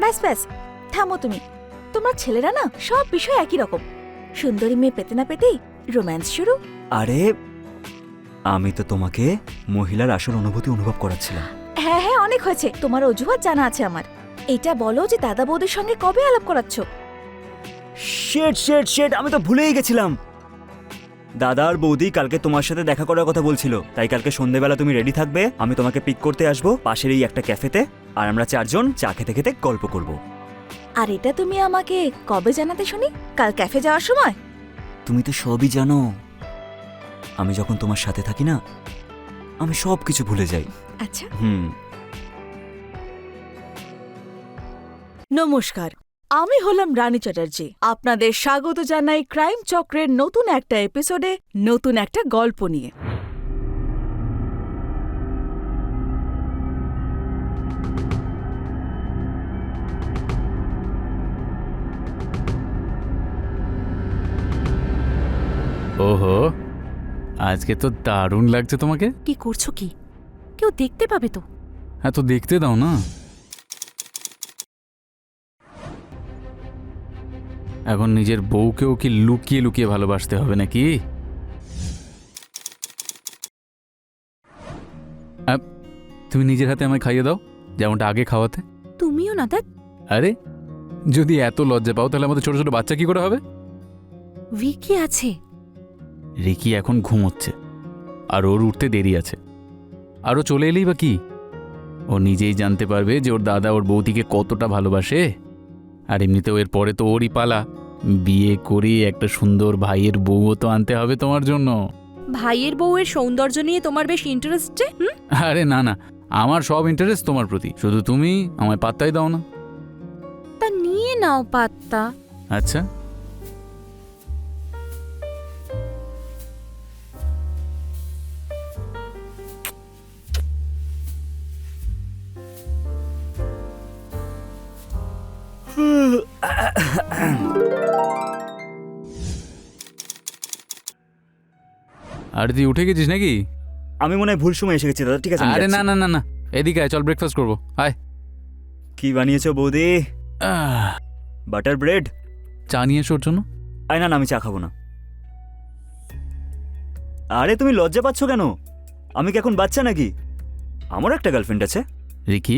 ব্যাস ব্যাস, থামো তুমি। তোমার ছেলেরা না সব বিষয় একই রকম। সুন্দরী মেয়ে পেতে না পেতেই রোম্যান্স শুরু। আরে আমি তো তোমাকে মহিলার আসল অনুভূতি অনুভব করাচ্ছিলাম। হ্যাঁ হ্যাঁ, অনেক হয়েছে, তোমার অজুহাত জানা আছে আমার। এটা বলো যে দাদা বৌদির সঙ্গে কবে আলাপ করাচ্ছ? শেট শেট শেট, আমি তো ভুলেই গেছিলাম। দাদা আর বৌদি কালকে তোমার সাথে দেখা করার কথা বলছিল, তাই কালকে সন্ধ্যেবেলা তুমি রেডি থাকবে, আমি তোমাকে পিক করতে আসবো পাশের এই একটা ক্যাফেতে, আর আমরা চারজন চা খেতে খেতে গল্প করব। আর এটা তুমি আমাকে কবে জানাতে শুনি? কাল ক্যাফে যাওয়ার সময়? তুমি তো সবই জানো, আমি যখন তোমার সাথে থাকি না, আমি সব কিছু ভুলে যাই। আচ্ছা। নমস্কার, আমি হলাম রানী চ্যাটার্জি। আপনাদের স্বাগত জানাই ক্রাইম চক্রের নতুন একটা এপিসোডে, নতুন একটা গল্প নিয়ে। ওহো, আজকে তো দারুণ লাগছে তোমাকে। কি করছো কি? কেউ দেখতে পাবে তো? হ্যাঁ, তো দেখতে দাও না। এখন নিজের বউকেও কি লুকিয়ে লুকিয়ে ভালোবাসতে হবে নাকি? তুমি নিজের হাতে আমায় খাইয়ে দাও, যেমনটা আগে খাওয়াতে। তুমিও না দেখ। আরে, যদি এত লজ্জা পাও তাহলে আমাদের ছোট ছোট বাচ্চা কি করে হবে? ভিকি আছে। রিকি এখন ঘুমোচ্ছে, আর ওর উঠতে দেরি আছে। আর ও চলে এলেই বা কি, ও নিজেই জানতে পারবে যে ওর দাদা ওর বৌদিকে কতটা ভালোবাসে। আর এমনিতেও এর পরে তো ওরই পালা, বিয়ে করে একটা সুন্দর ভাইয়ের বউও তো আনতে হবে তোমার জন্য। ভাইয়ের বউয়ের সৌন্দর্য নিয়ে তোমার বেশ ইন্টারেস্ট যে? আরে না না, আমার সব ইন্টারেস্ট তোমার প্রতি, শুধু তুমি আমায় পাত্তাই দাও না। তা নিয়ে নাও পাত্তা। আচ্ছা, আর তুই উঠে গেছিস নাকি? আমি মনে হয় ভুল সময় এসে গেছি দাদা, ঠিক আছে আমি আরে যাচ্ছি। না না না না, এদিকে আয়, চল ব্রেকফাস্ট করবো, আয়। কি বানিয়েছো বৌদি? Butter bread? চা নিয়ে এসো ওর জন্য। আয় না না, আমি চা খাবো না। আরে তুমি লজ্জা পাচ্ছ কেন? আমি কি এখন বাচ্চা নাকি? আমারও একটা গার্লফ্রেন্ড আছে। রিকি,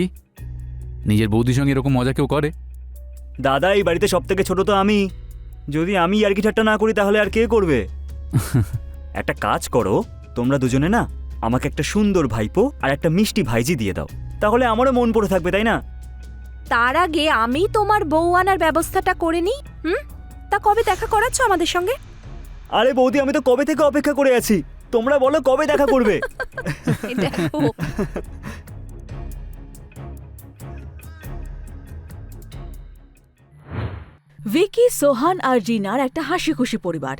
নিজের বৌদির সঙ্গে এরকম মজা কেউ করে? দাদা, এই বাড়িতে সব থেকে ছোট তো আমি। যদি আমি আর কি ঠাট্টা না করি তাহলে আর কে করবে? একটা কাজ করো, তোমরা দুজনে না আমাকে একটা সুন্দর ভাইপো আর একটা মিষ্টি ভাইজি দিয়ে দাও, তাহলে আমারও মন পড়ে থাকবে, তাই না? তার আগে আমি তোমার বউ আনার ব্যবস্থাটা করে নিই। তা কবে দেখা করাচ্ছ আমাদের সঙ্গে? আরে বৌদি, আমি তো কবে থেকে অপেক্ষা করে আছি, তোমরা বলো কবে দেখা করবে। দেখো, ভিকি, সোহান আর রিনার একটা হাসি খুশি পরিবার,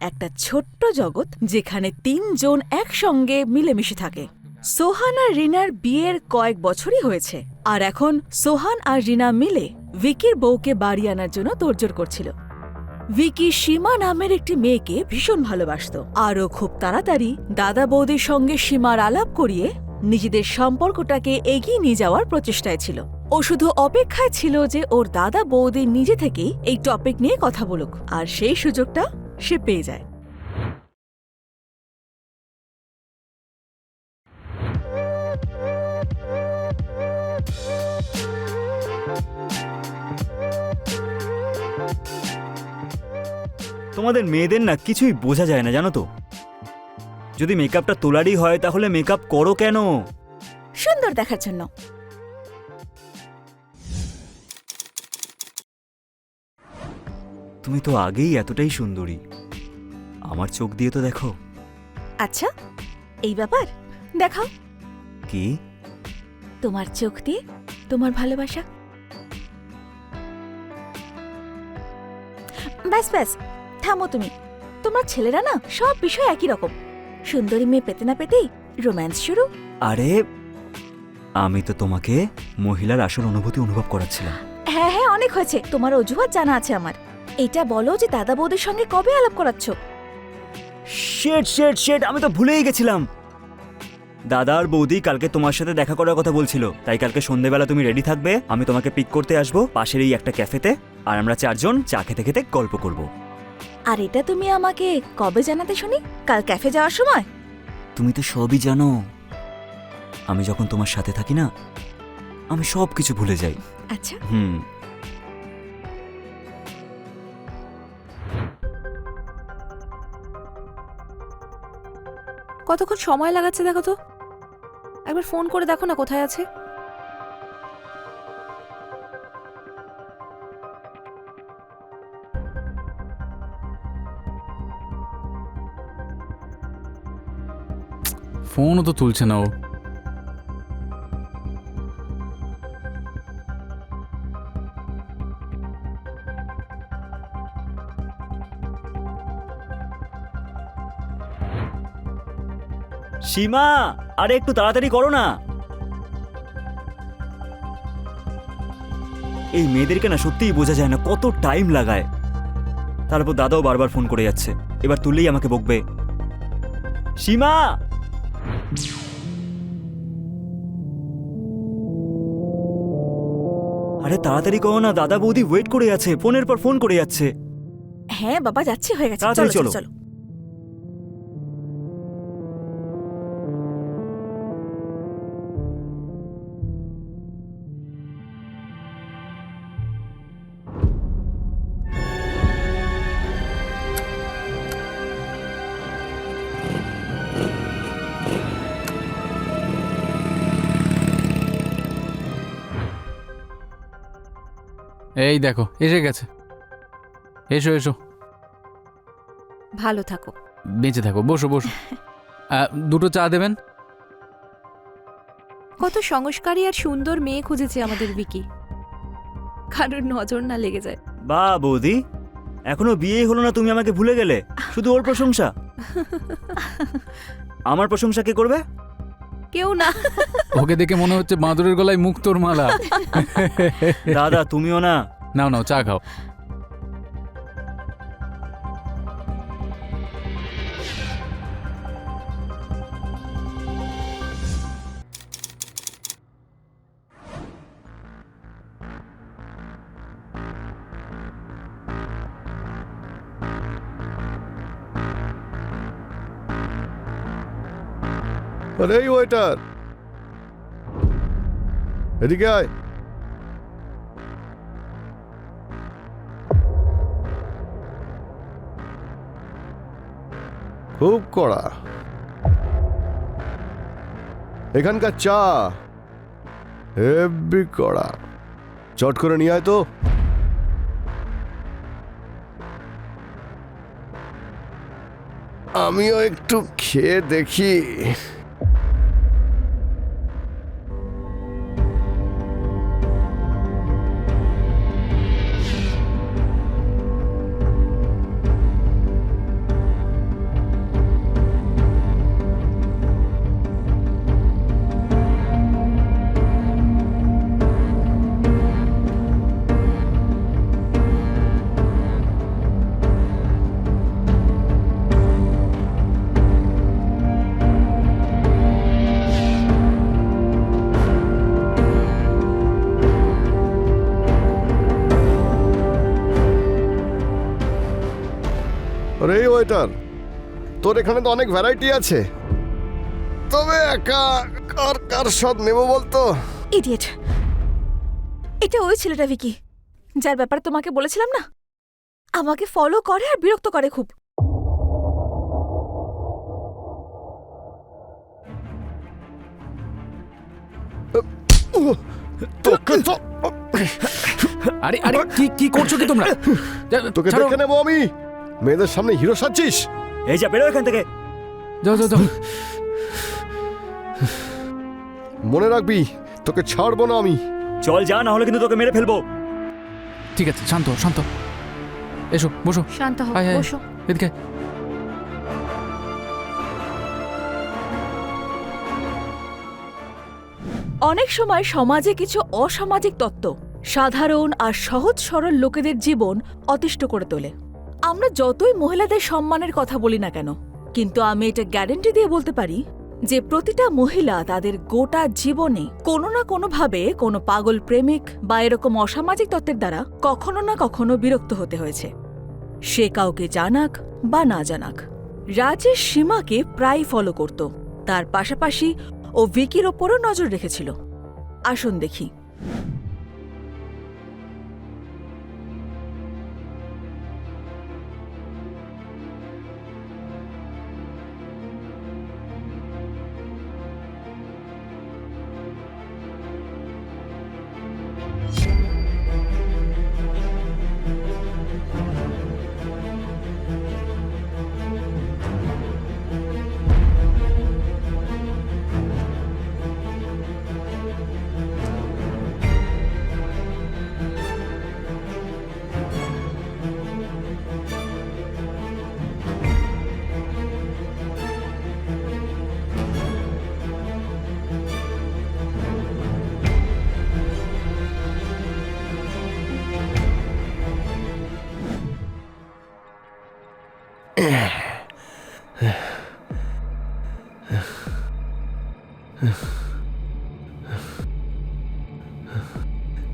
একটা ছোট্ট জগৎ যেখানে তিনজন একসঙ্গে মিলেমিশে থাকে। সোহান আর রিনার বিয়ের কয়েক বছরই হয়েছে, আর এখন সোহান আর রিনা মিলে ভিকির বউকে বাড়ি আনার জন্য তোড়জোড় করছিল। ভিকি সীমা নামের একটি মেয়েকে ভীষণ ভালোবাসত, আরও খুব তাড়াতাড়ি দাদা বৌদির সঙ্গে সীমার আলাপ করিয়ে নিজেদের সম্পর্কটাকে এগিয়ে নিয়ে যাওয়ার প্রচেষ্টায় ছিল। ও শুধু অপেক্ষায় ছিল যে ওর দাদা বৌদি নিজে থেকেই এই টপিক নিয়ে কথা বলুক, আর সেই সুযোগটা সে পেয়ে যায়। তোমাদের মেয়েদের না কিছুই বোঝা যায় না, জানো তো। যদি মেকআপটা তোলারই হয় তাহলে মেকআপ করো কেন? সুন্দর দেখার জন্য। তুমি তো আগেই এতটাই সুন্দরী, আমার চোখ দিয়ে তো দেখো। আচ্ছা, এই ব্যাপার দেখাও। কি? তোমার চোখ দিয়ে তোমার ভালোবাসা। ব্যাস ব্যাস, থামো তুমি। তোমার ছেলেরা না সব বিষয় একই রকম। সুন্দরী মেয়ে পেতে না পেতেই রোম্যান্স শুরু। আরে আমি তো তোমাকে মহিলার আসল অনুভূতি অনুভব করাচ্ছিলাম। হ্যাঁ হ্যাঁ, অনেক হয়েছে, তোমার অজুহাত জানা আছে আমার। এটা বলো যে দাদা বৌদির সঙ্গে কবে আলাপ করাচ্ছ? শেট শেট শেট, আমি তো ভুলেই গেছিলাম। দাদা আর বৌদি কালকে তোমার সাথে দেখা করার কথা বলছিল, তাই কালকে সন্ধেবেলা তুমি রেডি থাকবে, আমি তোমাকে পিক করতে আসবো পাশের এই একটা ক্যাফেতে, আর আমরা 4 জন চা খেতে খেতে গল্প করব। আর এটা তুমি আমাকে কবে জানাতে শুনি? কাল ক্যাফে যাওয়ার সময়? তুমি তো সবই জানো, আমি যখন তোমার সাথে থাকি না, আমি সব কিছু ভুলে যাই। আচ্ছা, কতক্ষণ সময় লাগাচ্ছে দেখো তো, একবার ফোন করে দেখো না কোথায় আছে। ফোনও তো তুলছে না ও। সীমা, আরে একটু তাড়াতাড়ি করো না। এই মেয়েদেরকে না সত্যিই বোঝা যায় না কত টাইম লাগায়। তারপর দাদাও বারবার ফোন করে যাচ্ছে, এবার তুললেই আমাকে বকবে। সীমা, আরে তাড়াতাড়ি করো না, দাদা বৌদি ওয়েট করে আছে, ফোনের পর ফোন করে যাচ্ছে। হ্যাঁ বাবা যাচ্ছি, হয়ে গেছে, তাড়াতাড়ি চলো চলো চলো। চলো। এই দেখো এসে গেছে। এসো এসো, ভালো থাকো। বেঁচে থাকো, বসো বসো। 2টো চা দেবেন? কত সংস্কারী আর সুন্দর মেয়ে খুঁজেছে আমাদের বিকি, কারোর নজর না লেগে যায়। বা বৌদি, এখনো বিয়ে হলো না, তুমি আমাকে ভুলে গেলে? শুধু ওর প্রশংসা। আমার প্রশংসা কে করবে? কেউ না। ওকে দেখে মনে হচ্ছে বাঁদরের গলায় মুক্তোর মালা। দাদা তুমিও না। নাও নাও চা খাও। আরে এই ওয়েটার, এদিকে আয়। খুব কড়া এখানকার চা, হেব্বি কড়া। চট করে নিয়ে আয় তো। আমিও একটু খেয়ে দেখি। আরে এই ওয়েটার, তোর এখানে তো অনেক ভ্যারাইটি আছে, তবে একা কার কার স্বাদ নেবো বলতো? ইডিয়েট, এটা ওই ছেলেটা ভিকি, যার ব্যাপারে তোমাকে বলেছিলাম না, আমাকে ফলো করে আর বিরক্ত করে খুব। তোকে তো আরে আরে কি কি করছো কি তোমরা? তোকে ছাড়ো। দেখে নেবো আমি। মেয়েদের সামনে হিরো সাজছিস? এই যা, বেরো এখান থেকে। যাও যাও যাও। মনে রাখবি, তোকে ছাড়বো না আমি। চল যা, না হলে কিন্তু তোকে মেরে ফেলবো। ঠিক আছে, শান্ত হও, শান্ত হও। এসো বসো। শান্ত হও, আয়, আয়। বসো। এদিকে। অনেক সময় সমাজে কিছু অসামাজিক তত্ত্ব সাধারণ আর সহজ সরল লোকেদের জীবন অতিষ্ঠ করে তোলে। আমরা যতই মহিলাদের সম্মানের কথা বলি না কেন, কিন্তু আমি এটা গ্যারান্টি দিয়ে বলতে পারি, যে প্রতিটা মহিলা তাদের গোটা জীবনে কোনো না কোনোভাবে কোনো পাগল প্রেমিক বা এরকম অসামাজিক তত্ত্বের দ্বারা কখনো না কখনো বিরক্ত হতে হয়েছে, সে কাউকে জানাক বা না জানাক। রাজেশ সীমাকে প্রায় ফলো করত, তার পাশাপাশি ও ভিকির ওপরও নজর রেখেছিল। আসুন দেখি।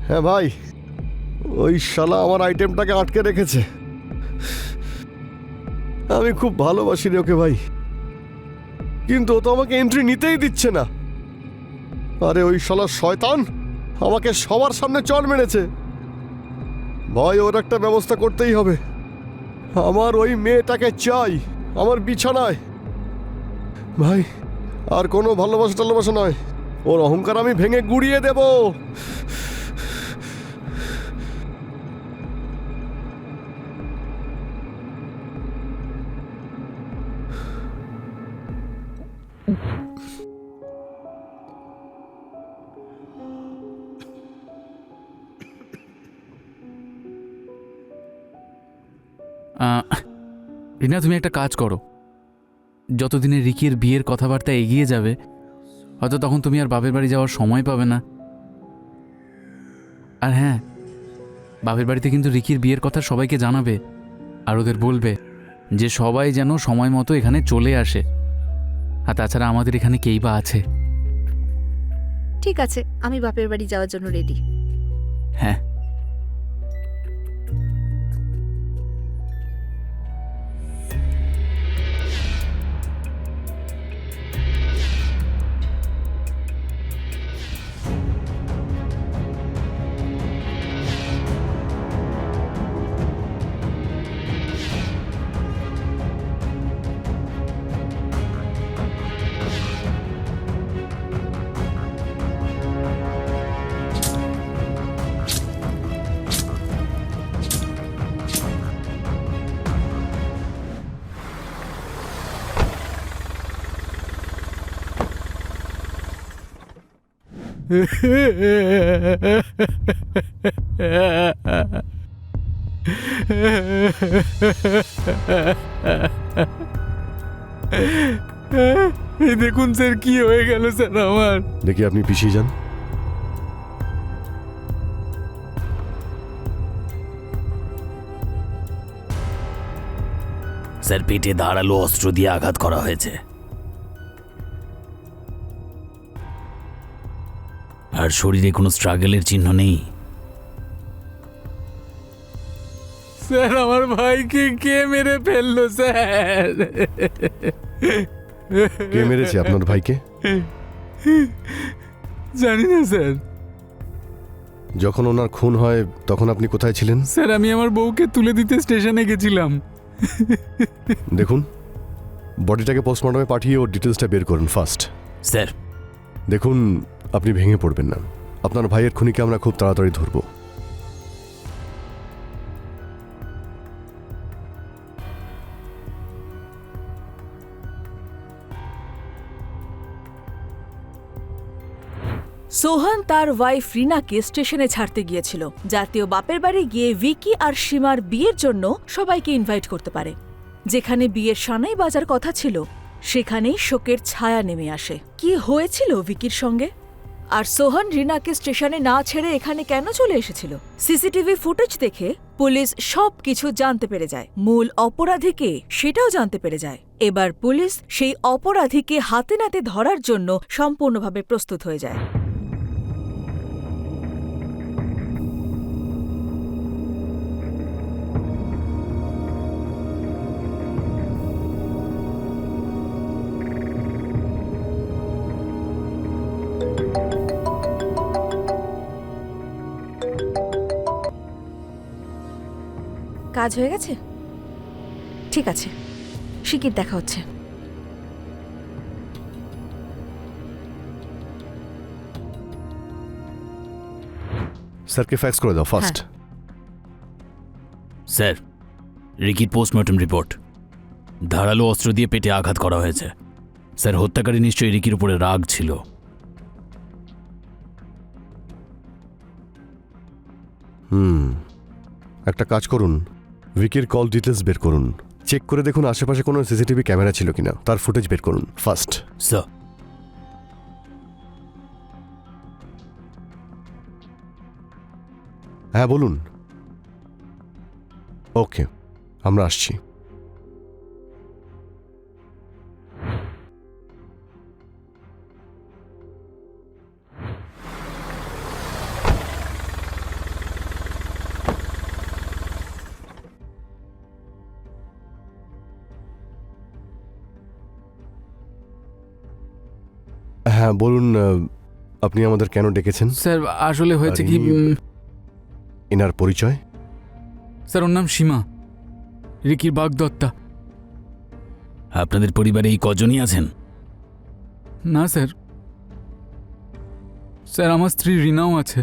হ্যাঁ ভাই, ওই শালা আমার আইটেমটাকে আটকে রেখেছে। আমি খুব ভালোবাসি রে ওকে ভাই, কিন্তু ও তো আমাকে এন্ট্রি নিতেই দিচ্ছে না। আরে ওই শালা শয়তান আমাকে সবার সামনে চড় মেরেছে। ভাই ওর একটা ব্যবস্থা করতেই হবে। আমার ওই মেয়েটাকে চাই আমার বিছানায়। ভাই আর কোনো ভালোবাসা টালোবাসা নয়, ওর অহংকার আমি ভেঙে গুড়িয়ে দেব। রিনা, তুমি একটা কাজ করো। যতদিনে রিকির বিয়ের কথাবার্তা এগিয়ে যাবে, হয়তো তখন তুমি আর বাপের বাড়ি যাওয়ার সময় পাবে না। আর হ্যাঁ, বাপের বাড়িতে কিন্তু রিকির বিয়ের কথা সবাইকে জানাবে, আর ওদের বলবে যে সবাই যেন সময় মতো এখানে চলে আসে। আর তাছাড়া আমাদের এখানে কেই বা আছে। ঠিক আছে, আমি বাপের বাড়ি যাওয়ার জন্য রেডি। হ্যাঁ, দেখুন স্যার কি হয়ে গেল স্যার আমার। দেখি আপনি পিছিয়ে যান। স্যার, পেটে ধারালো অস্ত্র দিয়ে আঘাত করা হয়েছে, আর শরীরে কোনো স্ট্রাগলের চিহ্ন নেই। স্যার, আমার ভাইকে কে মেরে ফেললো স্যার? কে মেরেছে আপনার ভাইকে? জানি না স্যার। যখন ওনার খুন হয় তখন আপনি কোথায় ছিলেন? স্যার, আমি আমার বউকে তুলে দিতে স্টেশনে গেছিলাম। দেখুন, বডিটাকে পোস্টমর্টমে পাঠিয়ে ওর ডিটেলসটা বের করুন ফার্স্ট। স্যার, দেখুন, আপনি ভেঙে পড়বেন না। আপনার ভাইয়ের খুনিকে আমরা খুব তাড়াতাড়ি ধরব। সোহান তার ওয়াইফ রিনাকে স্টেশনে ছাড়তে গিয়েছিল, জাতীয় বাপের বাড়ি গিয়ে ভিকি আর সীমার বিয়ের জন্য সবাইকে ইনভাইট করতে পারে। যেখানে বিয়ের সানাই বাজার কথা ছিল, সেখানেই শোকের ছায়া নেমে আসে। কি হয়েছিল ভিকির সঙ্গে? আর সোহান রিনাকে স্টেশনে না ছেড়ে এখানে কেন চলে এসেছিল? সিসিটিভি ফুটেজ দেখে পুলিশ সব কিছু জানতে পেরে যায়। মূল অপরাধীকে সেটাও জানতে পেরে যায়। এবার পুলিশ সেই অপরাধীকে হাতে নাতে ধরার জন্য সম্পূর্ণভাবে প্রস্তুত হয়ে যায়। কাজ হয়ে গেছে? ঠিক আছে, শিগগির দেখা হচ্ছে। স্যারকে ফ্যাক্স করে দাও ফার্স্ট। স্যার, রিকির পোস্টমর্টম রিপোর্ট। ধারালো অস্ত্র দিয়ে পেটে আঘাত করা হয়েছে। স্যার, হত্যাকারী নিশ্চয়ই রিকির উপরে রাগ ছিল। একটা কাজ করুন, ভিকির কল ডিটেলস বের করুন, চেক করে দেখুন আশেপাশে কোনো সিসিটিভি ক্যামেরা ছিল কিনা, তার ফুটেজ বের করুন ফার্স্ট। স্যার, হ্যাঁ বলুন। ওকে, আমরা আসছি। হ্যাঁ বলুন, আপনি আমাদের কেন ডেকেছেন? স্যার আসলে হয়েছে কি, এনার পরিচয়? স্যার ওর নাম সীমা, রিকির বাগদত্তা। আপনাদের পরিবারে এই কজনই আছেন? না স্যার, স্যার আমার স্ত্রী রিনাও আছে,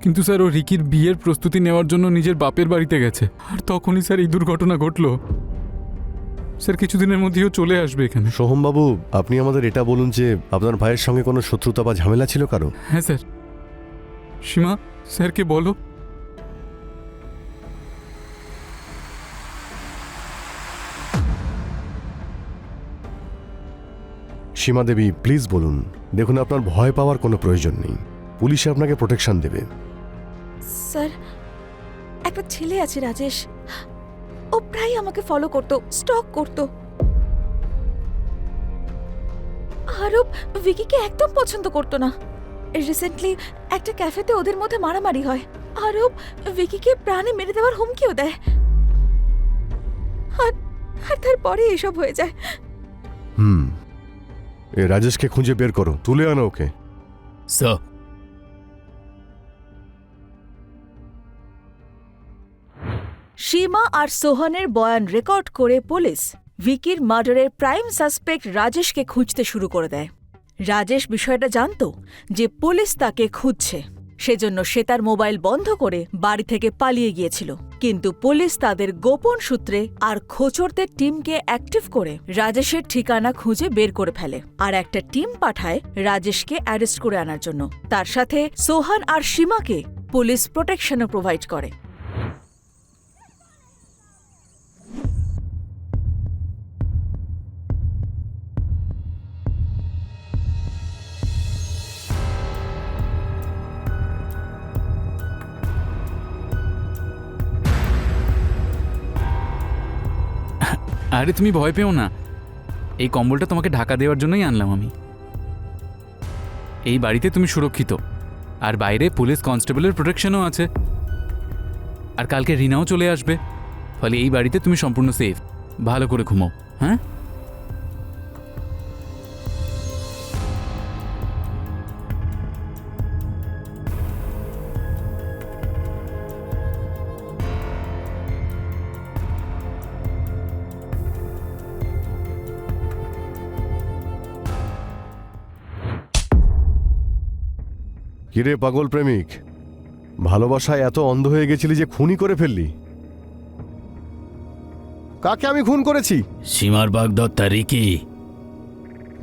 কিন্তু স্যার ও রিকির বিয়ের প্রস্তুতি নেওয়ার জন্য নিজের বাপের বাড়িতে গেছে, আর তখনই স্যার এই দুর্ঘটনা ঘটলো। স্যার কিছুদিনের মধ্যেও চলে আসবে এখানে। সোহমবাবু, আপনি আমাদের এটা বলুন যে আপনার ভাইয়ের সঙ্গে কোনো শত্রুতা বা ঝামেলা ছিল কারো? হ্যাঁ স্যার। সীমা, স্যারকে বলো। সীমা দেবী, প্লিজ বলুন। দেখুন, আপনার ভয় পাওয়ার কোনো প্রয়োজন নেই, পুলিশ আপনাকে প্রোটেকশন দেবে। স্যার, একটা ছেলে আছে রাজেশ, ও প্রায় আমাকে ফলো করতো, স্টক করতো। আরব ভিকিকে একদম পছন্দ করতো না। রিসেন্টলি একটা ক্যাফেতে ওদের মধ্যে মারামারি হয়। আরব ভিকিকে প্রাণে মেরে দেওয়ার হুমকিও দেয়, আর তারপরে এসব হয়ে যায়। এ রাজেশকে খুঁজে বের করো, তুলে আনো ওকে। স্যার, সীমা আর সোহানের বয়ান রেকর্ড করে পুলিশ ভিকির মার্ডারের প্রাইম সাসপেক্ট রাজেশকে খুঁজতে শুরু করে দেয়। রাজেশ বিষয়টা জানতো যে পুলিশ তাকে খুঁজছে, সেজন্য সে তার মোবাইল বন্ধ করে বাড়ি থেকে পালিয়ে গিয়েছিল। কিন্তু পুলিশ তাদের গোপন সূত্রে আর খোঁচরদের টিমকে অ্যাক্টিভ করে রাজেশের ঠিকানা খুঁজে বের করে ফেলে, আর একটা টিম পাঠায় রাজেশকে অ্যারেস্ট করে আনার জন্য। তার সাথে সোহান আর সীমাকে পুলিশ প্রোটেকশনও প্রোভাইড করে। আরে তুমি ভয় পেও না, এই কম্বলটা তোমাকে ঢাকা দেওয়ার জন্যই আনলাম আমি। এই বাড়িতে তুমি সুরক্ষিত, আর বাইরে পুলিশ কনস্টেবলের প্রোটেকশনও আছে, আর কালকে রিনাও চলে আসবে, ফলে এই বাড়িতে তুমি সম্পূর্ণ সেফ। ভালো করে ঘুমাও, হ্যাঁ? কিরে পাগল প্রেমিক, ভালোবাসায় এত অন্ধ হয়ে গেছিলি যে খুনই করে ফেললি? কাকে আমি খুন করেছি? সীমার বাগদত্তা রিকি।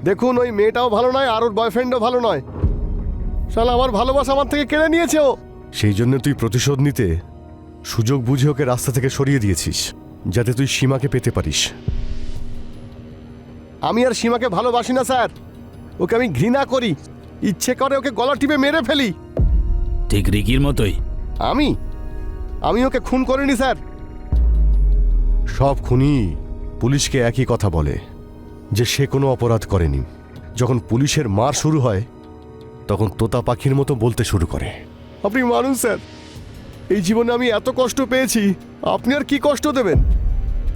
দেখুন, ওই মেয়েটাও ভালো নয় আর ওর বয়ফ্রেন্ডও ভালো নয়। শালা আমার ভালোবাসা আমার থেকে কেড়ে নিয়েছে ও। সেই জন্য তুই প্রতিশোধ নিতে সুযোগ বুঝে ওকে রাস্তা থেকে সরিয়ে দিয়েছিস, যাতে তুই সীমাকে পেতে পারিস। আমি আর সীমাকে ভালোবাসি না স্যার, ওকে আমি ঘৃণা করি। ইচ্ছে করে ওকে গলা টিপে মেরে ফেলি। ঠিক রিকির মতোই। আমি ওকে খুন করিনি স্যার। সব খুনি পুলিশকে একই কথা বলে যে সে কোনো অপরাধ করেনি। যখন পুলিশের মার শুরু হয় তখন তোতা পাখির মতো বলতে শুরু করে। আপনি মানুষ স্যার, এই জীবনে আমি এত কষ্ট পেয়েছি, আপনি আর কি কষ্ট দেবেন?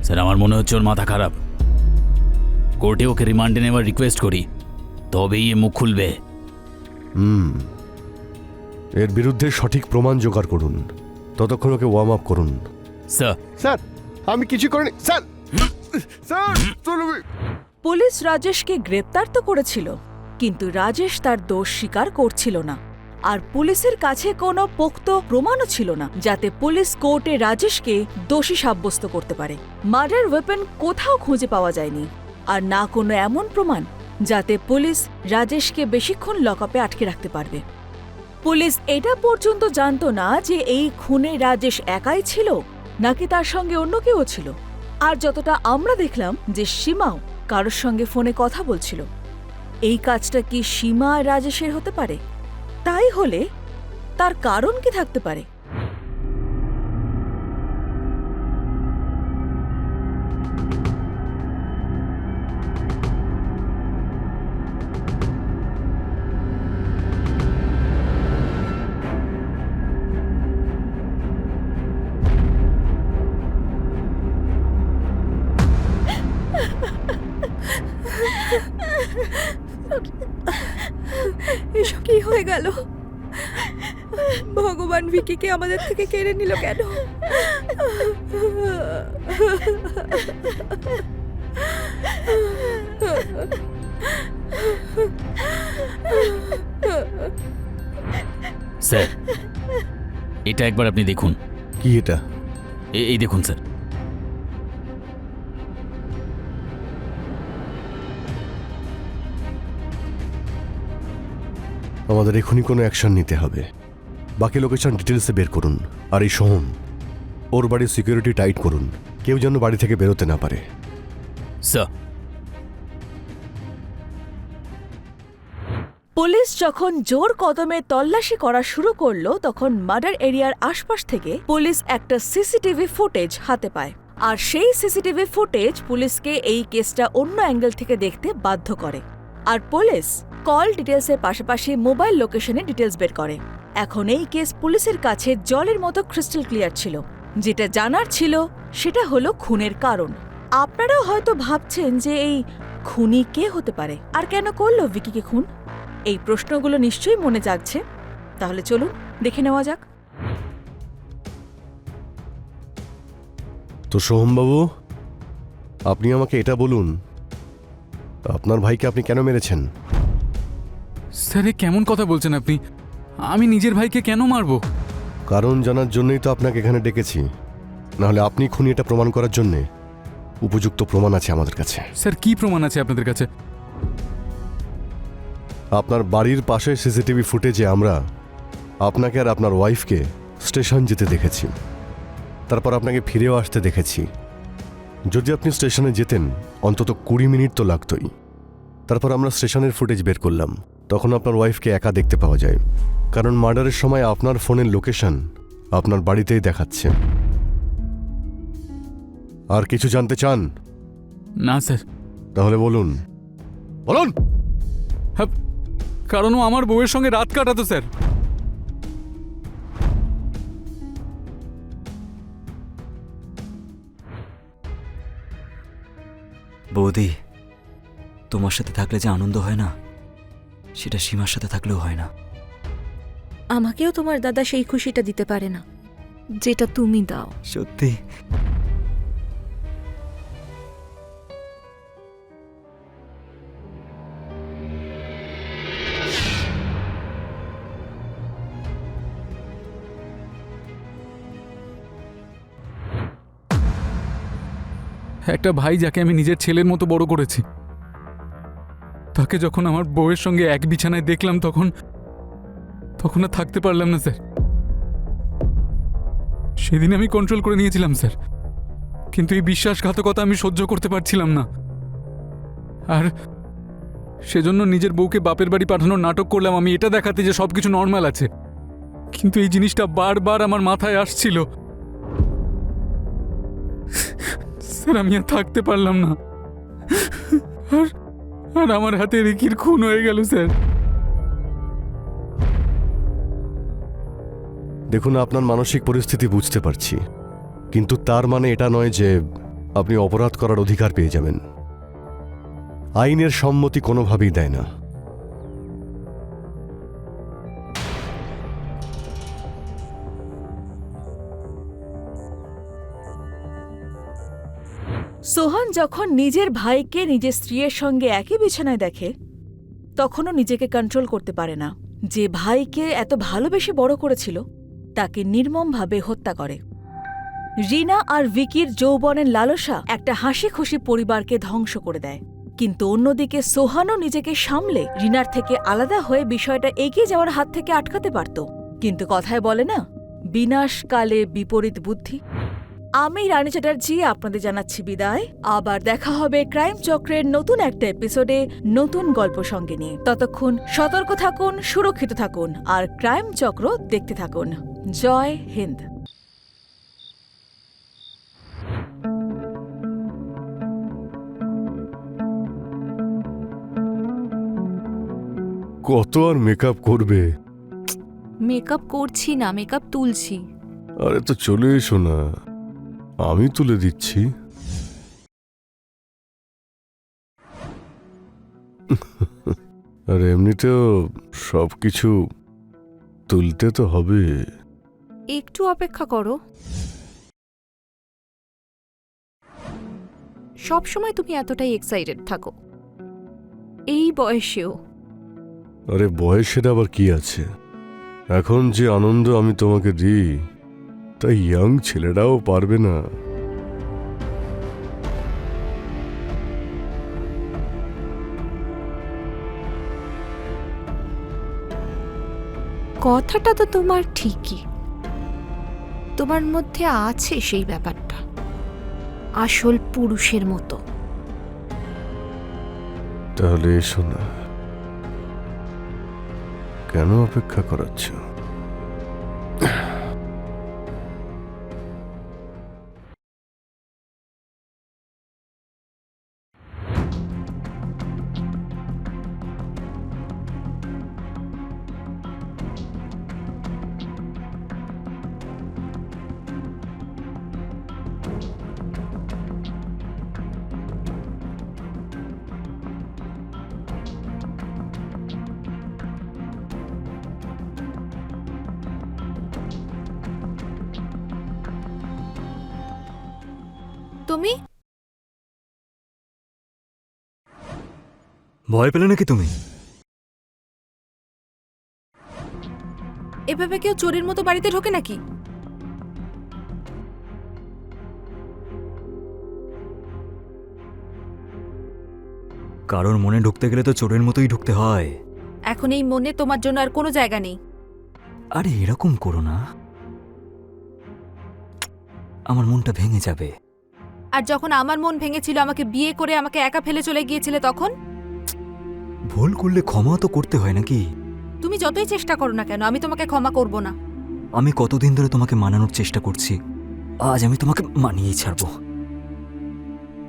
স্যার আমার মনে হচ্ছে ওর মাথা খারাপ। কোর্টে ওকে রিমান্ডে নেওয়ার রিকোয়েস্ট করি, তবেই এ মুখ খুলবে। এর বিরুদ্ধে সঠিক প্রমাণ জোগাড় করুন, ততক্ষণ ওকে ওয়ার্ম আপ করুন। স্যার স্যার আমি কিছু করিনি স্যার। স্যার পুলিশ রাজেশকে গ্রেপ্তার তো করেছিল, কিন্তু রাজেশ তার দোষ স্বীকার করছিল না। আর পুলিশের কাছে কোনো পোক্ত প্রমাণও ছিল না যাতে পুলিশ কোর্টে রাজেশকে দোষী সাব্যস্ত করতে পারে। মার্ডার ওয়েপন কোথাও খুঁজে পাওয়া যায়নি, আর না কোনো এমন প্রমাণ যাতে পুলিশ রাজেশকে বেশিক্ষণ লকআপে আটকে রাখতে পারবে। পুলিশ এটা পর্যন্ত জানতো না যে এই খুনে রাজেশ একাই ছিল নাকি তার সঙ্গে অন্য কেউ ছিল। আর যতটা আমরা দেখলাম যে সীমাও কারোর সঙ্গে ফোনে কথা বলছিল। এই কাজটা কি সীমা আর রাজেশের হতে পারে? তাই হলে তার কারণ কি থাকতে পারে? এসব কি হয়ে গেল? ভগবান ভিকিকে আমাদের থেকে কেড়ে নিল কেন? স্যার এটা একবার আপনি দেখুন। কি এটা? এই দেখুন স্যার। আমাদের এখনই কোনো অ্যাকশন নিতে হবে। বাকি লোকেশন ডিটেলসে বের করুন। আর এই সোহম, ওর বাড়ির সিকিউরিটি টাইট করুন, কেউ যেন বাড়ি থেকে বেরোতে না পারে। স্যার পুলিশ যখন জোর কদমে তল্লাশি করা শুরু করলো তখন মার্ডার এরিয়ার আশপাশ থেকে পুলিশ একটা সিসিটিভি ফুটেজ হাতে পায়। আর সেই সিসিটিভি ফুটেজ পুলিশকে এই কেসটা অন্য অ্যাঙ্গেল থেকে দেখতে বাধ্য করে। আর পুলিশ কল ডিটেলসের পাশাপাশি মোবাইল লোকেশনে ডিটেলস বের করে। এখন এই কেস পুলিশের কাছে জলের মতো ক্রিস্টাল ক্লিয়ার ছিল। যেটা জানার ছিল সেটা হলো খুনের কারণ। আপনারাও হয়তো ভাবছেন যে এই খুনি কে হতে পারে আর কেন করলো ভিকিকে খুন। এই প্রশ্নগুলো নিশ্চয়ই মনে জাগছে। তাহলে চলুন দেখে নেওয়া যাক। তো সোহমবাবু, আপনি আমাকে এটা বলুন, আপনার ভাইকে আপনি কেন মেরেছেন? স্যার এ কেমন কথা বলছেন আপনি? আমি নিজের ভাইকে কেন মারবো? কারণ জানার জন্যই তো আপনাকে এখানে ডেকেছি। নাহলে আপনি খুনি এটা প্রমাণ করার জন্যে উপযুক্ত প্রমাণ আছে আমাদের কাছে। স্যার কি প্রমাণ আছে আপনাদের কাছে? আপনার বাড়ির পাশে সিসিটিভি ফুটেজে আমরা আপনাকে আর আপনার ওয়াইফকে স্টেশন যেতে দেখেছি। তারপর আপনাকে ফিরেও আসতে দেখেছি। যদি আপনি স্টেশনে যেতেন অন্তত 20 মিনিট তো লাগতোই। তারপর আমরা স্টেশনের ফুটেজ বের করলাম। তখন আপনার ওয়াইফকে একা দেখতে পাওয়া যায়, কারণ মার্ডারের সময় আপনার ফোনের লোকেশন আপনার বাড়িতেই দেখাচ্ছে। আর কিছু জানতে চান? না স্যার। তাহলে বলুন, বলুন। হ্যাঁ, কারণ ও আমার বউয়ের সঙ্গে রাত কাটাতো স্যার। বৌদি, তোমার সাথে থাকলে যে আনন্দ হয় না, সেটা সীমার সাথে থাকলেও হয় না। আমাকেও তোমার দাদা সেই খুশিটা দিতে পারে না যেটা তুমি দাও। সত্যি? একটা ভাই যাকে আমি নিজের ছেলের মতো বড় করেছি, তাকে যখন আমার বউয়ের সঙ্গে এক বিছানায় দেখলাম তখন আর থাকতে পারলাম না স্যার। সেদিন আমি কন্ট্রোল করে নিয়েছিলাম স্যার, কিন্তু এই বিশ্বাসঘাতকতা আমি সহ্য করতে পারছিলাম না। আর সেজন্য নিজের বউকে বাপের বাড়ি পাঠানোর নাটক করলাম আমি, এটা দেখাতে যে সবকিছু নর্মাল আছে। কিন্তু এই জিনিসটা বারবার আমার মাথায় আসছিল। স্যার আমি আর থাকতে পারলাম না, আর আর আমার হাতে রিকির খুন হয়ে গেল স্যার। দেখুন, আপনার মানসিক পরিস্থিতি বুঝতে পারছি, কিন্তু তার মানে এটা নয় যে আপনি অপরাধ করার অধিকার পেয়ে যাবেন। আইনের সম্মতি কোনোভাবেই দেয় না। সোহান যখন নিজের ভাইকে নিজের স্ত্রীর সঙ্গে একই বিছানায় দেখে তখনও নিজেকে কন্ট্রোল করতে পারে না। যে ভাইকে এত ভালোবেসে বড় করেছিল তাকে নির্মমভাবে হত্যা করে। রিনা আর ভিকির যৌবনের লালসা একটা হাসি খুশি পরিবারকে ধ্বংস করে দেয়, কিন্তু অন্যদিকে সোহানও নিজেকে সামলে রিনার থেকে আলাদা হয়ে বিষয়টা এগিয়ে যাওয়ার হাত থেকে আটকাতে পারত। কিন্তু কথায় বলে না, বিনাশকালে বিপরীত বুদ্ধি। আমি রানী চ্যাটার্জি আপনাদের জানাচ্ছি বিদায়। আবার দেখা হবে ক্রাইম চক্রের নতুন একটা এপিসোডে নতুন গল্প সঙ্গে নিয়ে। ততক্ষণ সতর্ক থাকুন, সুরক্ষিত থাকুন আর ক্রাইম চক্র দেখতে থাকুন। জয় হিন্দ। কত আর মেকআপ করবে? মেকআপ করছি না, মেকআপ তুলছি। আরে তো চলে এসো না, আমি তুলে দিচ্ছি। আর এমনিতেও সবকিছু তুলতে তো হবে। একটু অপেক্ষা করো। সব সময় তুমি এতটাই এক্সাইটেড থাকো, এই বয়সেও। আরে বয়সের আবার কি আছে, এখন যে আনন্দ আমি তোমাকে দিই তাই ইয়াং ছেলেরাও পারবে না। কথাটা তো তোমার ঠিকই, তোমার মধ্যে আছে সেই ব্যাপারটা, আসল পুরুষের মতো। তাহলে এসো না, কেন অপেক্ষা করাচ্ছ? তুমি ভয় পেলে নাকি তুমি? এভাবে কেউ চোরের মতো বাড়িতে ঢোকে নাকি? কারোর মনে ঢুকতে গেলে তো চোরের মতোই ঢুকতে হয়। এখন এই মনে তোমার জন্য আর কোনো জায়গা নেই। আরে এরকম করো না, আমার মনটা ভেঙে যাবে। আর যখন আমার মন ভেঙেছিল, আমাকে বিয়ে করে আমাকে একা ফেলে চলে গিয়েছিলে, তখন? ভুল করলে ক্ষমা তো করতে হয় নাকি? তুমি যতই চেষ্টা করো না কেন, আমি তোমাকে ক্ষমা করব না। আমি কতদিন ধরে তোমাকে মানানোর চেষ্টা করছি, আজ আমি তোমাকে মানিয়েই ছাড়বো।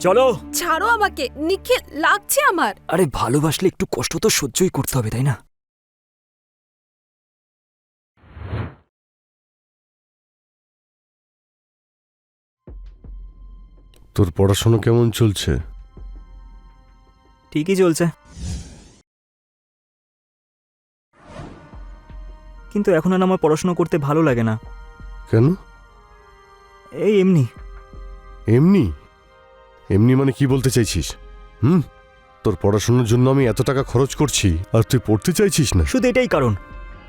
চলো। ছাড়ো আমাকে, নিখিল, লাগছে আমার। আরে ভালোবাসলে একটু কষ্ট তো সহ্যই করতে হবে, তাই না? তোর পড়াশোনা কেমন চলছে? ঠিকই চলছে, কিন্তু এখন আর আমার পড়াশোনা করতে ভালো লাগে না। কেন? এই এমনি। এমনি? এমনি মানে কি বলতে চাইছিস? তোর পড়াশোনার জন্য আমি এত টাকা খরচ করছি আর তুই পড়তে চাইছিস না? শুধু এটাই কারণ,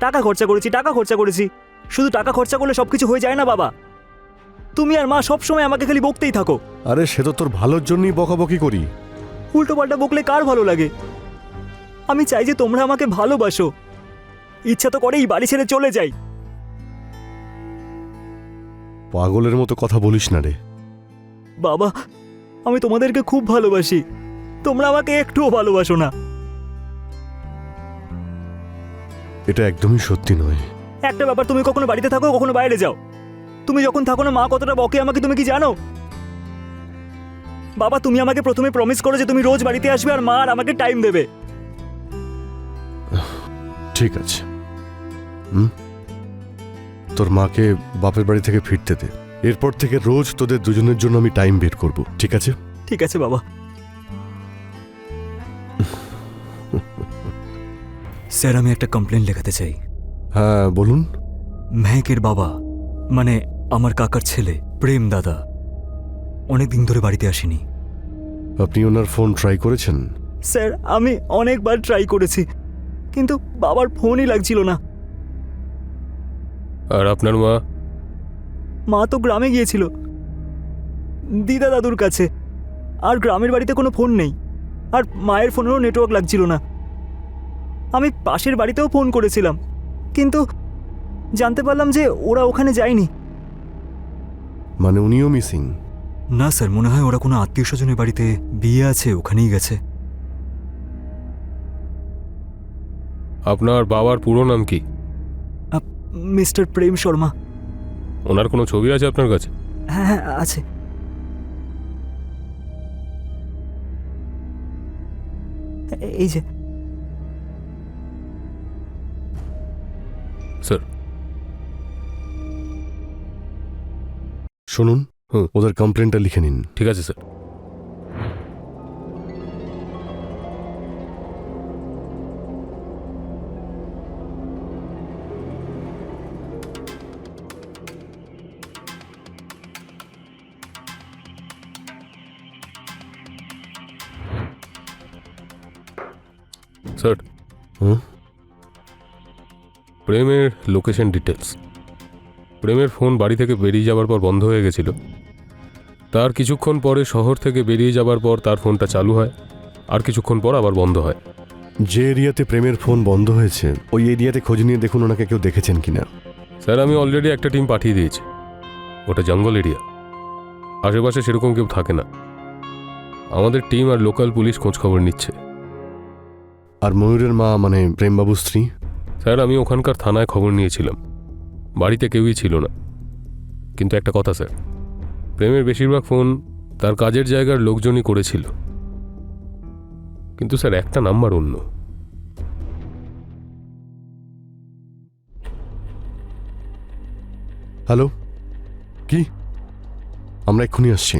টাকা খরচা করেছি, টাকা খরচা করেছি। শুধু টাকা খরচা করলে সবকিছু হয়ে যায় না বাবা। তুমি আর মা সবসময় আমাকে খালি বকতেই থাকো। আরে সে তো তোর ভালোর জন্যই বকাবকি করি। উল্টো পাল্টা বকলে কার ভালো লাগে? আমি চাই যে তোমরা আমাকে ভালোবাসো। ইচ্ছা তো করেই বাড়ি ছেড়ে চলে যাই। পাগলের মতো কথা বলিস না রে। বাবা, আমি তোমাদেরকে খুব ভালোবাসি, তোমরা আমাকে একটুও ভালোবাসো না। এটা একদমই সত্যি নয়। একটা ব্যাপার, তুমি কখনো বাড়িতে থাকো, কখনো বাইরে যাও। তুমি যখন থাকো না, মা কতটা বকে আমাকে তুমি কি জানো? বাবা তুমি আমাকে প্রথমে প্রমিস করো যে তুমি রোজ বাড়িতে আসবে আর মা আর আমাকে টাইম দেবে। ঠিক আছে। তোর মাকে বাপের বাড়ি থেকে ফিরতে দে। এরপর থেকে রোজ তোদের দুজনের জন্য আমি টাইম বের করব, ঠিক আছে? ঠিক আছে বাবা। স্যার আমি একটা কমপ্লেন লেখাতে চাই। হ্যাঁ বলুন। মেহেকের বাবা মানে আমার কাকার ছেলে প্রেম দাদা অনেক দিন ধরে বাড়িতে আসেনি। আপনি ওনার ফোন ট্রাই করেছেন? স্যার আমি অনেকবার ট্রাই করেছি কিন্তু বাবার ফোনই লাগছিল না। আর আপনার মা? মা তো গ্রামে গিয়েছিল দিদা দাদুর কাছে, আর গ্রামের বাড়িতে কোনো ফোন নেই, আর মায়ের ফোনেরও নেটওয়ার্ক লাগছিল না। আমি পাশের বাড়িতেও ফোন করেছিলাম কিন্তু জানতে পারলাম যে ওরা ওখানে যায়নি। মানে উনিও মিসিং? না স্যার, মনে হয় ওরা কোনো আত্মীয় স্বজনের বাড়িতে বিয়ে আছে, ওখানেই গেছে। আপনার বাবার পুরো নাম কি? মিস্টার প্রেম শর্মা। ওনার কোনো ছবি আছে আপনার কাছে? হ্যাঁ হ্যাঁ আছে। এই যে। স্যার শুনুন, ওদের কমপ্লেনটা লিখে নিন। ঠিক আছে স্যার। স্যার প্রেমের লোকেশন ডিটেলস। প্রেমের ফোন বাড়ি থেকে বেরিয়ে যাওয়ার পর বন্ধ হয়ে গেছিল। তার কিছুক্ষণ পরে শহর থেকে বেরিয়ে যাবার পর তার ফোনটা চালু হয়, আর কিছুক্ষণ পর আবার বন্ধ হয়। যে এরিয়াতে প্রেমের ফোন বন্ধ হয়েছে ওই এরিয়াতে খোঁজ নিয়ে দেখুন ওনাকে কেউ দেখেছেন কিনা। স্যার আমি অলরেডি একটা টিম পাঠিয়ে দিয়েছি। ওটা জঙ্গল এরিয়া, আশেপাশে সেরকম কেউ থাকে না। আমাদের টিম আর লোকাল পুলিশ খোঁজ খবর নিচ্ছে। আর ময়ূরের মা মানে প্রেমবাবুর স্ত্রী? স্যার আমি ওখানকার থানায় খবর নিয়েছিলাম, বাড়িতে কেউই ছিল না। কিন্তু একটা কথা স্যার, প্রেমের বেশিরভাগ ফোন তার কাজের জায়গার লোকজনই করেছিল। কিন্তু স্যার একটা নাম্বার অন্য। হ্যালো, কি? আমরা এক্ষুনি আসছি,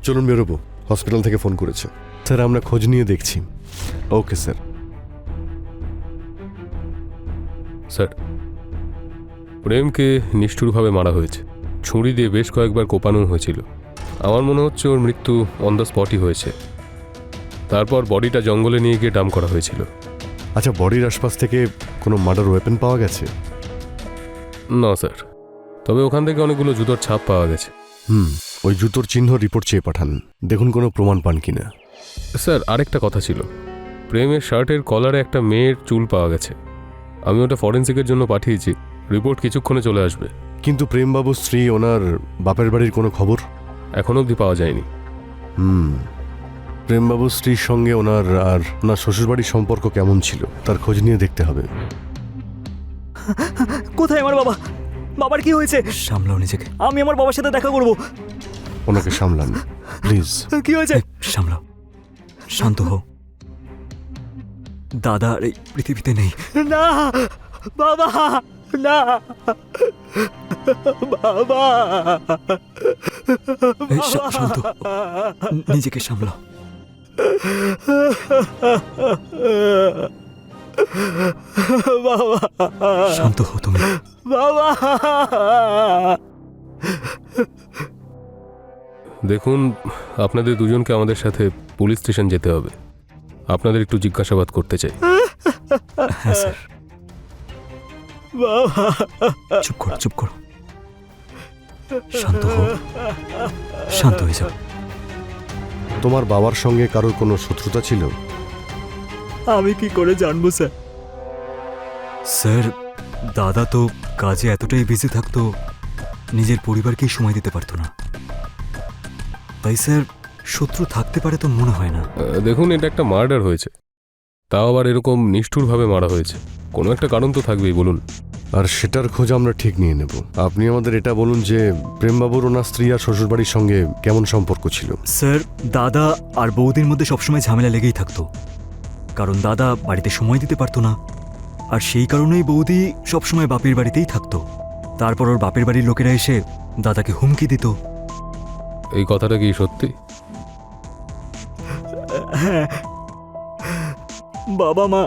চলুন বেরোবো। হসপিটাল থেকে ফোন করেছে। স্যার আমরা খোঁজ নিয়ে দেখছি। Okay sir. স্যার প্রেমকে নিষ্ঠুরভাবে মারা হয়েছে, ছুরি দিয়ে বেশ কয়েকবার কোপানো হয়েছিল। আমার মনে হচ্ছে ওর মৃত্যু অন দ্য স্পটই হয়েছে। তারপর বডিটা জঙ্গলে নিয়ে গিয়ে ডাম্প করা হয়েছিল। আচ্ছা, বডির আশপাশ থেকে কোনো মার্ডার ওয়েপেন পাওয়া গেছে? না স্যার, তবে ওখান থেকে অনেকগুলো জুতোর ছাপ পাওয়া গেছে। ওই জুতোর চিহ্ন রিপোর্ট চেয়ে পাঠান, দেখুন কোনো প্রমাণ পান কিনা। স্যার আরেকটা কথা ছিল, প্রেমের শার্টের কলারে একটা মেয়ের চুল পাওয়া গেছে। আমি ওটা ফরেন্সিকের জন্য পাঠিয়েছি, রিপোর্ট কিছুক্ষণে চলে আসবে। কিন্তু প্রেমবাবুর স্ত্রী, ওনার বাপের বাড়ির কোনো খবর এখন অবধি পাওয়া যায়নি। প্রেমবাবুর স্ত্রীর সঙ্গে ওনার আর ওনার শ্বশুরবাড়ির সম্পর্ক কেমন ছিল তার খোঁজ নিয়ে দেখতে হবে। কোথায় আমার বাবা? বাবার কি হয়েছে? সামলাও নিজেকে, আমি আমার বাবার সাথে দেখা করব। ওনাকে সামলান প্লিজ। কি হয়েছে? সামলাও, শান্ত হও। দাদা আর এই পৃথিবীতে নেই। না বাবা, না বাবা। শান্ত, নিজেকে সামলাও। বাবা শান্ত হও তুমি। বাবা দেখুন, আপনাদের দুজনকে আমাদের সাথে পুলিশ স্টেশন যেতে হবে। আপনাদের একটু জিজ্ঞাসাবাদ করতে চাই। হ্যাঁ স্যার। চুপ করো, চুপ করো, শান্ত হও, শান্ত হয়ে যাও। তোমার বাবার সঙ্গে কারোর কোনো শত্রুতা ছিল? আমি কি করে জানবো স্যার? স্যার দাদা তো কাজে এতটাই বিজি থাকতো, নিজের পরিবারকেই সময় দিতে পারতো না। তাই স্যার শত্রু থাকতে পারে তো মনে হয় না। দেখুন, এটা একটা মার্ডার হয়েছে, তাও আবার এরকম নিষ্ঠুরভাবে মারা হয়েছে। কোনো একটা কারণ তো থাকবেই, বলুন। আর সেটার খোঁজ আমরা ঠিক নিয়ে নেব। আপনি আমাদের এটা বলুন যে প্রেমবাবুর ওনার স্ত্রী আর শ্বশুরবাড়ির সঙ্গে কেমন সম্পর্ক ছিল? স্যার, দাদা আর বৌদির মধ্যে সবসময় ঝামেলা লেগেই থাকতো, কারণ দাদা বাড়িতে সময় দিতে পারতো না, আর সেই কারণেই বৌদি সবসময় বাপের বাড়িতেই থাকতো। তারপর ওর বাপের বাড়ির লোকেরা এসে দাদাকে হুমকি দিত। এই কথাটা কি সত্যি? হ্যাঁ, বাবা মা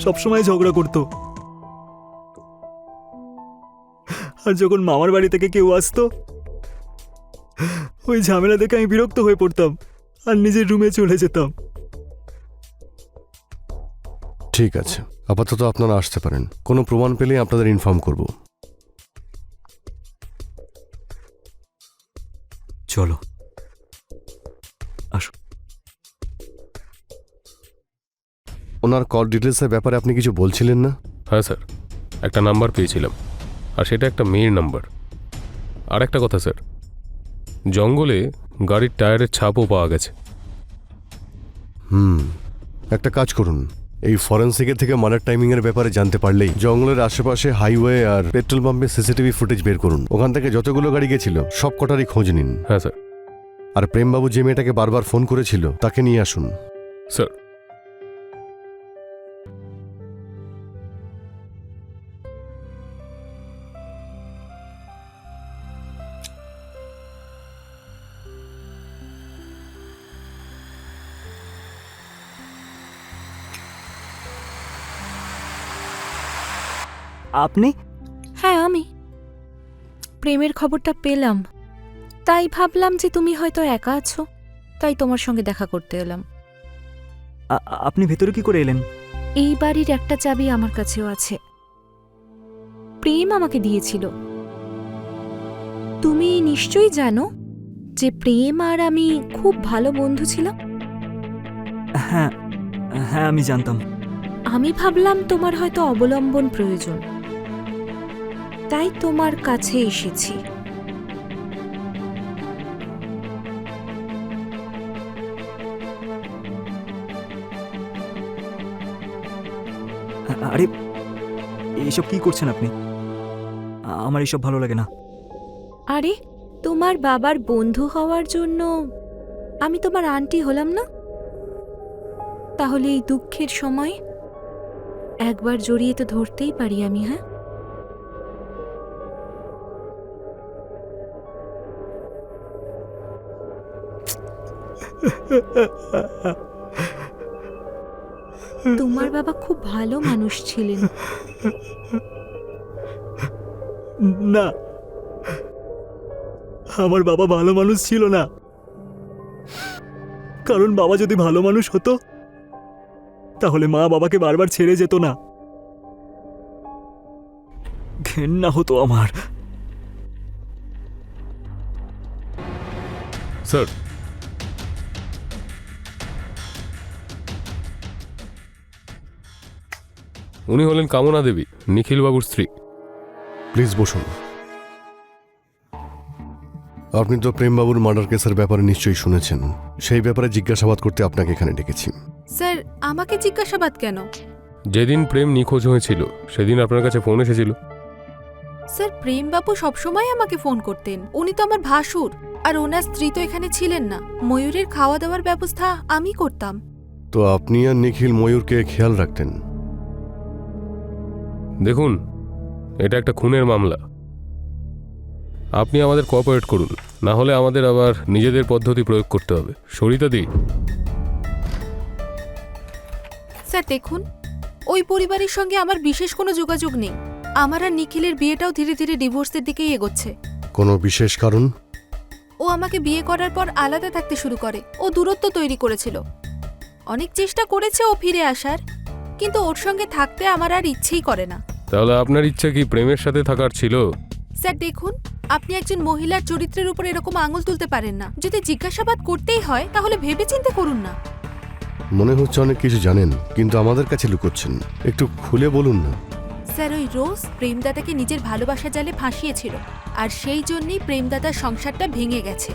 সবসময় ঝগড়া করতো, আর যখন মামার বাড়ি থেকে কেউ আসতো ওই ঝামেলা দেখে আমি বিরক্ত হয়ে পড়তাম আর নিজের রুমে চলে যেতাম। ঠিক আছে, আপাতত আপনারা আসতে পারেন। কোনো প্রমাণ পেলে আপনাদের ইনফর্ম করব। চলো আসো। ওনার কল ডিটেলসের ব্যাপারে আপনি কিছু বলছিলেন না? হ্যাঁ স্যার, একটা নাম্বার পেয়েছিলাম, আর সেটা একটা মেয়ের নাম্বার। আর একটা কথা স্যার, জঙ্গলে গাড়ির টায়ারের ছাপও পাওয়া গেছে। একটা কাজ করুন, এই ফরেন্সিকের থেকে মার্ডার টাইমিং এর ব্যাপারে জানতে পারলেই জঙ্গলের আশেপাশে হাইওয়ে আর পেট্রোল পাম্পের সিসিটিভি ফুটেজ বের করুন। ওখান থেকে যতগুলো গাড়ি গেছিল সব কটারই খোঁজ নিন। হ্যাঁ স্যার। আর প্রেমবাবু যে মেয়েটাকে বারবার ফোন করেছিল তাকে নিয়ে আসুন। স্যার, আপনি? হ্যাঁ, আমি প্রেমের খবরটা পেলাম, তাই ভাবলাম যে তুমি হয়তো একা আছো, তাই তোমার সঙ্গে দেখা করতে এলাম। আপনি ভেতরে কি করে এলেন? এই বাড়ির একটা চাবি আমার কাছেও আছে, প্রেম আমাকে দিয়েছিল। তুমি নিশ্চয়ই জানো যে প্রেম আর আমি খুব ভালো বন্ধু ছিলাম। হ্যাঁ হ্যাঁ, আমি জানতাম। আমি ভাবলাম তোমার হয়তো অবলম্বন প্রয়োজন, তাই তোমার কাছে এসেছি। আরে এইসব কি করছেন আপনি? আমার এইসব ভালো লাগে না। আরে, তোমার বাবার বন্ধু হওয়ার জন্য আমি তোমার আন্টি হলাম না? তাহলে এই দুঃখের সময় একবার জড়িয়ে তো ধরতেই পারি আমি। হ্যাঁ, তোমার বাবা খুব ভালো মানুষ ছিলেন। না, আমার বাবা ভালো মানুষ ছিল না, কারণ বাবা যদি ভালো মানুষ হতো তাহলে মা বাবাকে বারবার ছেড়ে যেত না। ঘেন্না হতো আমার। স্যার, উনি হলেন কামনা দেবী, নিখিলবাবুর স্ত্রী। প্লিজ বসুন। আপনি তো প্রেমবাবুর মার্ডার কেসের ব্যাপারে নিশ্চয়ই শুনেছেন। সেই ব্যাপারে জিজ্ঞাসাবাদ করতে আপনাকে এখানে ডেকেছি। স্যার, আমাকে জিজ্ঞাসাবাদ কেন? যেদিন প্রেম নিখোঁজ হয়েছিল সেদিন আপনার কাছে ফোন এসেছিল। স্যার, প্রেমবাবু সবসময় আমাকে ফোন করতেন। উনি তো আমার ভাসুর, আর ওনার স্ত্রী তো এখানে ছিলেন না। ময়ূরের খাওয়া দাওয়ার ব্যবস্থা আমি করতাম। তো আপনি আর নিখিল ময়ূরকে খেয়াল রাখতেন? দেখুন, এটা একটা খুনের মামলা। আপনি আমাদের কোঅপারেট করুন, না হলে আমাদের আবার নিজেদের পদ্ধতি প্রয়োগ করতে হবে। সরিতাদি। স্যার দেখুন, ওই পরিবারের সঙ্গে আমার বিশেষ কোনো যোগাযোগ নেই। আমার আর নিখিলের বিয়েটাও ধীরে ধীরে ডিভোর্সের দিকেই এগোচ্ছে। কোনো বিশেষ কারণ? ও আমাকে বিয়ে করার পর আলাদা থাকতে শুরু করে। ও দূরত্ব তৈরি করেছিল। অনেক চেষ্টা করেছে ও ফিরে আসার, কিন্তু ওর সঙ্গে থাকতে আমার আর ইচ্ছেই করে না। তাহলে আপনার ইচ্ছা কি প্রেমের সাথে থাকার ছিল? স্যার দেখুন, আপনি একজন মহিলার চরিত্রের উপর এরকম আঙুল তুলতে পারেন না। যদি জিজ্ঞাসাবাদ করতেই হয় তাহলে ভেবেচিন্তে করুন না। মনে হচ্ছে অনেক কিছু জানেন, কিন্তু আমাদের কাছে লুকোচ্ছেন। একটু খুলে বলুন না। স্যার, ওই রোজ প্রেমদাদাকে নিজের ভালোবাসা জালে ফাঁসিয়েছিল, আর সেই জন্যই প্রেমদাদার সংসারটা ভেঙে গেছে।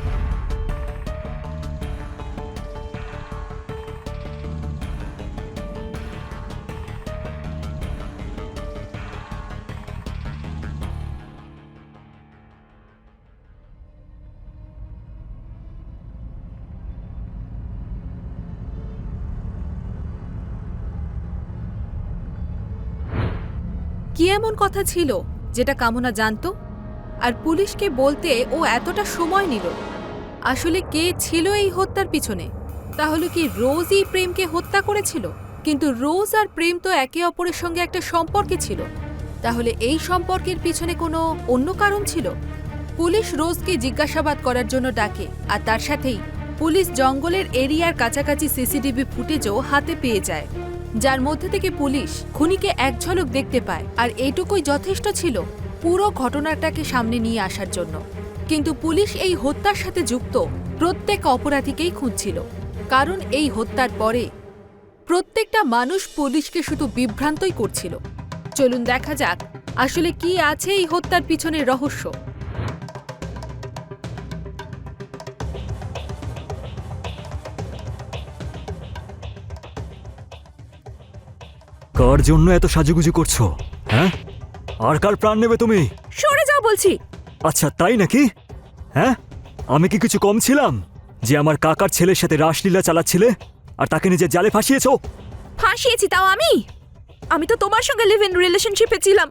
কি এমন কথা ছিল যেটা কামনা জানতো আর পুলিশকে বলতে ও এতটা সময় নিল? আসলে কে ছিল এই হত্যার পিছনে? তাহলে কি রোজই প্রেমকে হত্যা করেছিল? কিন্তু রোজ আর প্রেম তো একে অপরের সঙ্গে একটা সম্পর্কে ছিল। তাহলে এই সম্পর্কের পিছনে কোনো অন্য কারণ ছিল? পুলিশ রোজকে জিজ্ঞাসাবাদ করার জন্য ডাকে, আর তার সাথেই পুলিশ জঙ্গলের এরিয়ার কাছাকাছি সিসিটিভি ফুটেজও হাতে পেয়ে যায়, যার মধ্যে থেকে পুলিশ খুনিকে এক ঝলক দেখতে পায়। আর এইটুকুই যথেষ্ট ছিল পুরো ঘটনাটাকে সামনে নিয়ে আসার জন্য। কিন্তু পুলিশ এই হত্যার সাথে যুক্ত প্রত্যেক অপরাধীকেই খুঁজছিল, কারণ এই হত্যার পরে প্রত্যেকটা মানুষ পুলিশকে শুধু বিভ্রান্তই করছিল। চলুন দেখা যাক আসলে কি আছে এই হত্যার পিছনের রহস্য। কার জন্য এত সাজুগুজু করছো? হ্যাঁ, আর কার প্রাণ নেবে তুমি? সরে যাও বলছি। আচ্ছা তাই নাকি? হ্যাঁ, আমি কি কিছু কম ছিলাম যে আমার কাকার ছেলের সাথে রাসলীলা চালাচ্ছিলে আর তাকে নিজের জালে ফাঁসিয়েছো? ফাঁসিয়েছি তাও আমি তো তোমার সঙ্গে লিভ ইন রিলেশনশিপে ছিলাম,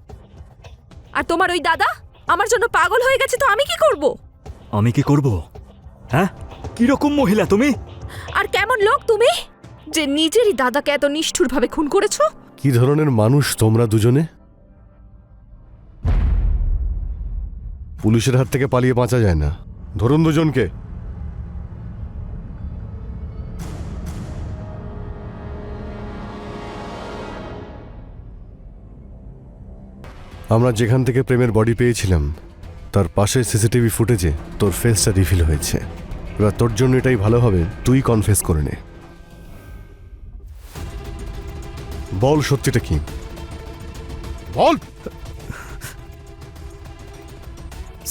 আর তোমার ওই দাদা আমার জন্য পাগল হয়ে গেছে, তো আমি কি করব? আমি কি করব? হ্যাঁ, কিরকম মহিলা তুমি? আর কেমন লোক তুমি যে নিজেরই দাদাকে এত নিষ্ঠুরভাবে খুন করেছো? কি ধরনের মানুষ তোমরা দুজনে? পুলিশের হাত থেকে পালিয়ে বাঁচা যায় না। ধরুন দুজনকে। আমরা যেখান থেকে প্রেমের বডি পেয়েছিলাম তার পাশে সিসিটিভি ফুটেজে তোর ফেসটা রিভিল হয়েছে। এবার তোর জন্য এটাই ভালো হবে তুই কনফেস করে নে। বল সত্যিটা কি, বল।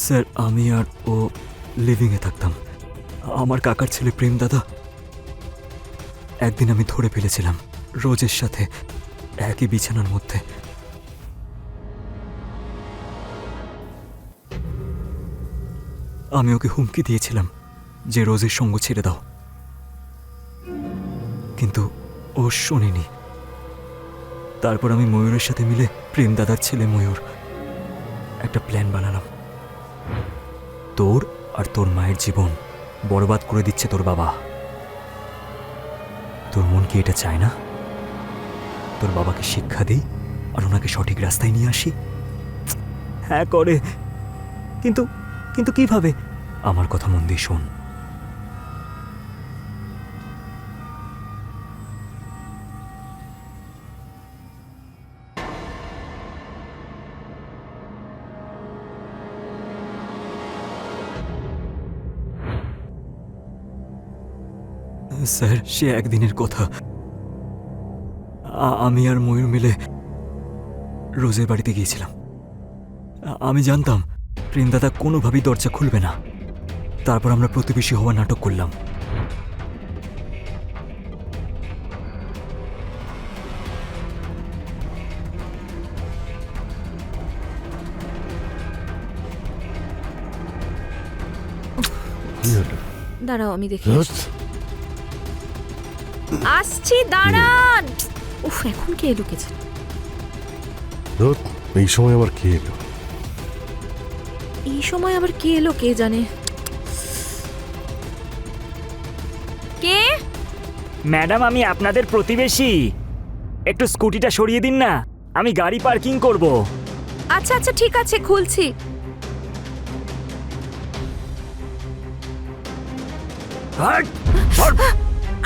স্যার, আমি আর ও লিভিংয়ে থাকতাম। আমার কাকার ছেলে প্রেম দাদা একদিন আমি ধরে ফেলেছিলাম রোজের সাথে একই বিছানার মধ্যে। আমি ওকে হুমকি দিয়েছিলাম যে রোজের সঙ্গ ছেড়ে দাও, কিন্তু ও শোনেনি। তারপর আমি ময়ূরের সাথে মিলে প্রেম দাদার ছেলে ময়ূর একটা প্ল্যান বানালাম। তোর আর তোর মায়ের জীবন বরবাদ করে দিচ্ছে তোর বাবা। তোর মন কি এটা চায় না তোর বাবাকে শিক্ষা দিই আর ওনাকে সঠিক রাস্তায় নিয়ে আসি? হ্যাঁ করে, কিন্তু কিন্তু কিভাবে? আমার কথা মন দিয়ে শোন। স্যার, সে একদিনের কথা। আমি আর ময়ূর মিলে রোজের বাড়িতে গিয়েছিলাম। আমি জানতাম প্রেমদাদা কোনোভাবেই দরজা খুলবে না। তারপর আমরা প্রতিবেশী হওয়ার নাটক করলাম। দাঁড়াও, আমি দেখি আসছি, দাঁড়ান। উফ, এখন কে লুকেছে? এই সময় আবার কে এলো? এই সময় আবার কে এলো কে জানে। কে? ম্যাডাম, আমি আপনাদের প্রতিবেশী। একটু স্কুটিটা সরিয়ে দিন না, আমি গাড়ি পার্কিং করব। আচ্ছা আচ্ছা ঠিক আছে, খুলছি।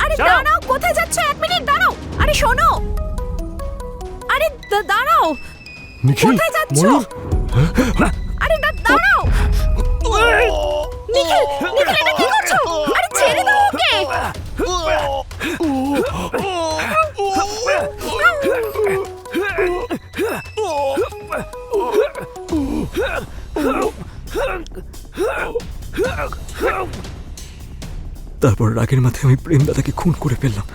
আরে দাঁড়াও, কোথায় যাচ্ছ? 1 মিনিট দাঁড়াও। আরে শোনো, আরে দাঁড়াও, কোথায় যাচ্ছ? আরে দাঁড়াও। নিখিল, নিখিল, এটা কি করছো? আরে ছেড়ে দাও ওকে। তারপর রাগের মাথায় আমি প্রেমদাদাকে খুন করে ফেললাম।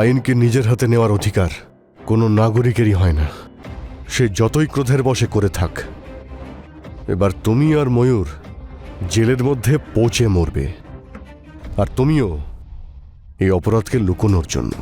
আইনকে নিজের হাতে নেওয়ার অধিকার কোনো নাগরিকেরই হয় না, সে যতই ক্রোধের বশে করে থাক। এবার তুমি আর ময়ূর জেলের মধ্যে পচে মরবে, আর তুমিও এই অপরাধকে লুকোনোর জন্য।